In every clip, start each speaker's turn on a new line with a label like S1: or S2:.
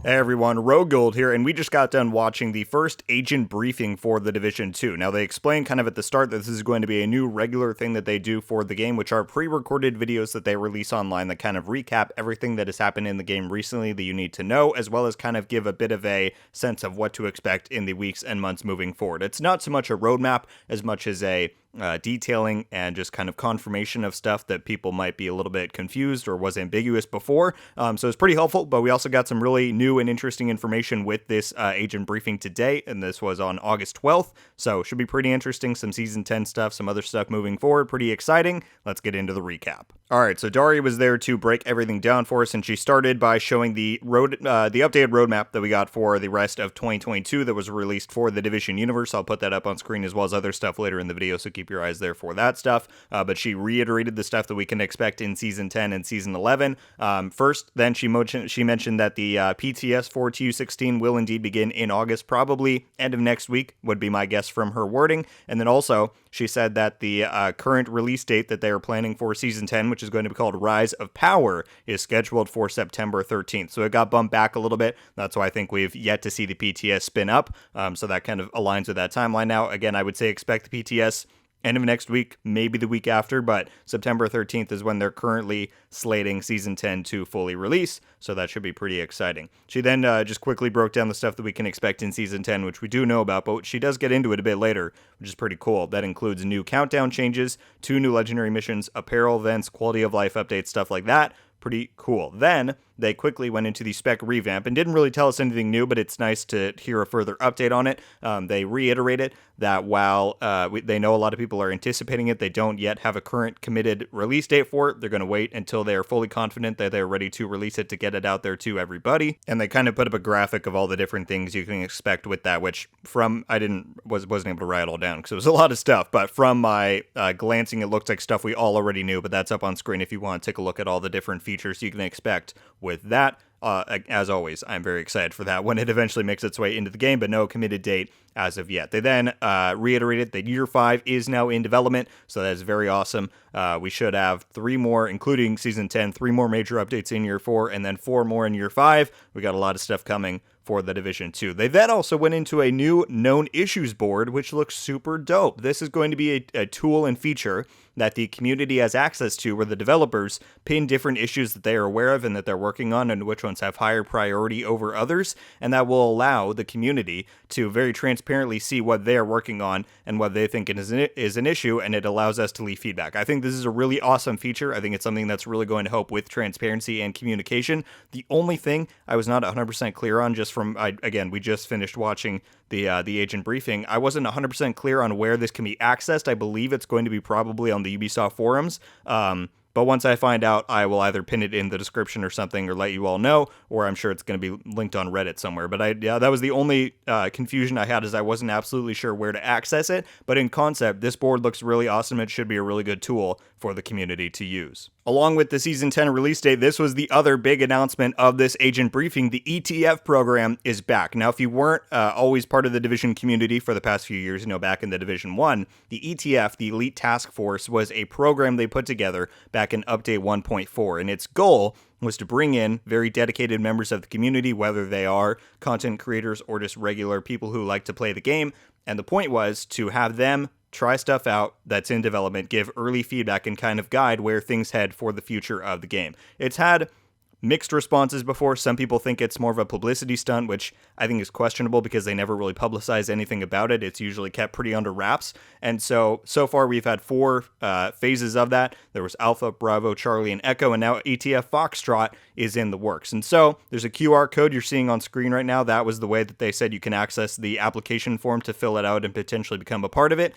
S1: Hey everyone, RogueGold here, and we just got done watching the first agent briefing for the Division 2. Now, they explained kind of at the start that this is going to be a new regular thing that they do for the game, which are pre-recorded videos that they release online that kind of recap everything that has happened in the game recently that you need to know, as well as kind of give a bit of a sense of what to expect in the weeks and months moving forward. It's not so much a roadmap as much as a detailing and just kind of confirmation of stuff that people might be a little bit confused or was ambiguous before. So it's pretty helpful, but we also got some really new and interesting information with this agent briefing today, and this was on August 12th, so should be pretty interesting. Some Season 10 stuff, some other stuff moving forward, pretty exciting. Let's get into the recap. Alright, so Daria was there to break everything down for us, and she started by showing the updated roadmap that we got for the rest of 2022 that was released for the Division universe. I'll put that up on screen as well as other stuff later in the video, so keep your eyes there for that stuff. But she reiterated the stuff that we can expect in Season 10 and Season 11. First, then she mentioned that the PTS for TU16 will indeed begin in August, probably end of next week, would be my guess from her wording. And then also, she said that the current release date that they are planning for Season 10, which is going to be called Rise of Power, is scheduled for September 13th. So it got bumped back a little bit. That's why I think we've yet to see the PTS spin up. So that kind of aligns with that timeline now. Again, I would say expect the PTS end of next week, maybe the week after, but September 13th is when they're currently slating Season 10 to fully release, so that should be pretty exciting. She then just quickly broke down the stuff that we can expect in Season 10, which we do know about, but she does get into it a bit later, which is pretty cool. That includes new countdown changes, 2 new legendary missions, apparel events, quality of life updates, stuff like that. Pretty cool. Then they quickly went into the spec revamp and didn't really tell us anything new, but it's nice to hear a further update on it. They reiterated that while they know a lot of people are anticipating it, they don't yet have a current committed release date for it. They're going to wait until they are fully confident that they're ready to release it to get it out there to everybody. And they kind of put up a graphic of all the different things you can expect with that, which wasn't able to write it all down because it was a lot of stuff. But from my glancing, it looked like stuff we all already knew, but that's up on screen if you want to take a look at all the different features you can expect with that. As always, I'm very excited for that when it eventually makes its way into the game, but no committed date as of yet. They then reiterated that Year 5 is now in development, so that is very awesome. We should have 3 more, including Season 10, 3 more major updates in Year 4, and then 4 more in Year 5. We got a lot of stuff coming for the Division 2. They then also went into a new known issues board, which looks super dope. This is going to be a tool and feature that the community has access to, where the developers pin different issues that they are aware of and that they're working on and which ones have higher priority over others, and that will allow the community to very transparently see what they are working on and what they think is an issue, and it allows us to leave feedback. I think this is a really awesome feature. I think it's something that's really going to help with transparency and communication. The only thing I was not 100% clear on, just from, again, we just finished watching the agent briefing, I wasn't 100% clear on where this can be accessed. I believe it's going to be probably on the Ubisoft forums. But once I find out, I will either pin it in the description or something or let you all know, or I'm sure it's going to be linked on Reddit somewhere. But that was the only confusion I had, is I wasn't absolutely sure where to access it. But in concept, this board looks really awesome. It should be a really good tool for the community to use. Along with the Season 10 release date, this was the other big announcement of this agent briefing. The ETF program is back. Now, if you weren't always part of the Division community for the past few years, back in the Division 1, the ETF, the Elite Task Force, was a program they put together back in Update 1.4, and its goal was to bring in very dedicated members of the community, whether they are content creators or just regular people who like to play the game. And the point was to have them try stuff out that's in development, give early feedback, and kind of guide where things head for the future of the game. It's had mixed responses before. Some people think it's more of a publicity stunt, which I think is questionable because they never really publicize anything about it. It's usually kept pretty under wraps. And so far we've had 4 phases of that. There was Alpha, Bravo, Charlie, and Echo, and now ETF Foxtrot is in the works. And so there's a QR code you're seeing on screen right now. That was the way that they said you can access the application form to fill it out and potentially become a part of it.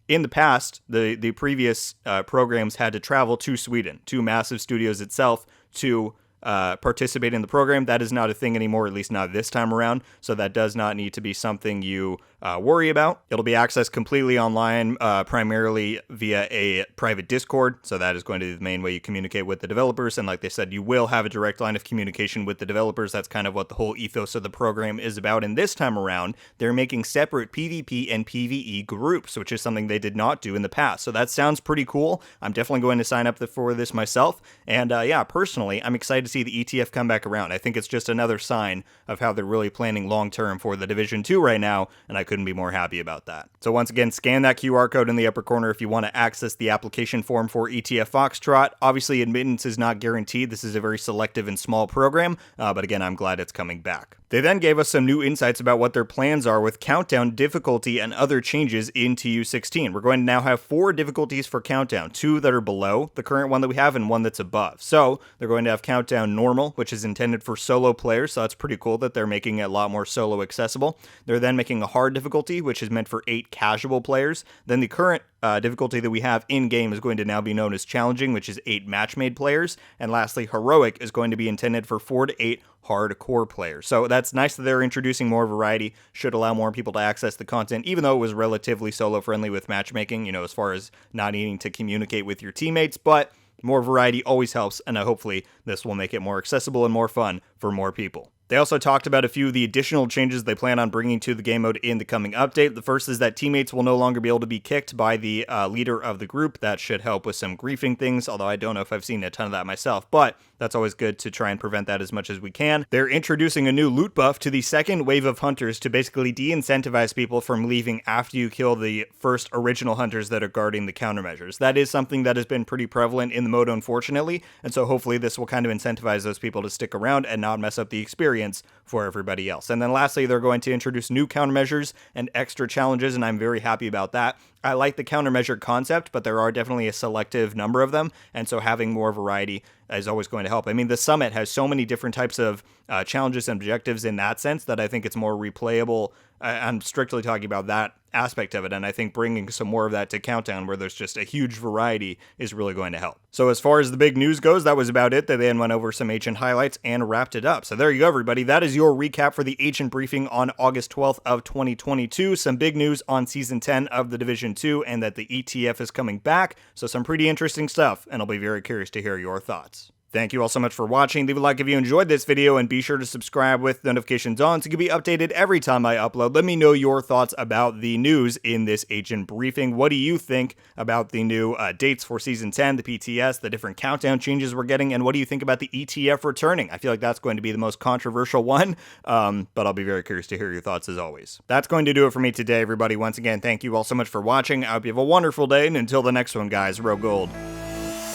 S1: In the past, the previous programs had to travel to Sweden, to Massive Studios itself, to participate in the program. That is not a thing anymore, at least not this time around. So that does not need to be something you worry about. It'll be accessed completely online, primarily via a private Discord. So that is going to be the main way you communicate with the developers. And like they said, you will have a direct line of communication with the developers. That's kind of what the whole ethos of the program is about. And this time around, they're making separate PvP and PvE groups, which is something they did not do in the past. So that sounds pretty cool. I'm definitely going to sign up for this myself. And yeah, personally, I'm excited to see the ETF come back around. I think it's just another sign of how they're really planning long-term for the Division 2 right now, and I couldn't be more happy about that. So once again, scan that QR code in the upper corner if you want to access the application form for ETF Foxtrot. Obviously, admittance is not guaranteed. This is a very selective and small program, but again, I'm glad it's coming back. They then gave us some new insights about what their plans are with Countdown, difficulty, and other changes in TU16. We're going to now have 4 difficulties for Countdown, 2 that are below the current one that we have and 1 that's above. So they're going to have Countdown Normal, which is intended for solo players, so that's pretty cool that they're making it a lot more solo accessible. They're then making a hard difficulty, which is meant for 8 casual players. Then the current difficulty that we have in-game is going to now be known as Challenging, which is 8 match-made players. And lastly, Heroic is going to be intended for 4 to 8 hardcore players. So that's nice that they're introducing more variety, should allow more people to access the content, even though it was relatively solo-friendly with matchmaking, as far as not needing to communicate with your teammates, but more variety always helps, and hopefully this will make it more accessible and more fun for more people. They also talked about a few of the additional changes they plan on bringing to the game mode in the coming update. The first is that teammates will no longer be able to be kicked by the leader of the group. That should help with some griefing things, although I don't know if I've seen a ton of that myself, but that's always good to try and prevent that as much as we can. They're introducing a new loot buff to the second wave of hunters to basically de-incentivize people from leaving after you kill the first original hunters that are guarding the countermeasures. That is something that has been pretty prevalent in the mode, unfortunately, and so hopefully this will kind of incentivize those people to stick around and not mess up the experience for everybody else. And then lastly, they're going to introduce new countermeasures and extra challenges, and I'm very happy about that. I like the countermeasure concept, but there are definitely a selective number of them, and so having more variety is always going to help. I mean, the Summit has so many different types of challenges and objectives in that sense that I think it's more replayable. I'm strictly talking about that aspect of it, and I think bringing some more of that to Countdown, where there's just a huge variety, is really going to help. So as far as the big news goes, that was about it. They then went over some agent highlights and wrapped it up. So there you go, everybody. That is your recap for the agent briefing on August 12th of 2022. Some big news on Season 10 of the Division 2, and that the ETF is coming back. So some pretty interesting stuff, and I'll be very curious to hear your thoughts. Thank you all so much for watching. Leave a like if you enjoyed this video, and be sure to subscribe with notifications on so you can be updated every time I upload. Let me know your thoughts about the news in this agent briefing. What do you think about the new dates for Season 10, the PTS, the different countdown changes we're getting, and what do you think about the ETF returning? I feel like that's going to be the most controversial one, but I'll be very curious to hear your thoughts as always. That's going to do it for me today, everybody. Once again, thank you all so much for watching. I hope you have a wonderful day, and until the next one, guys, RogueGold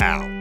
S1: out.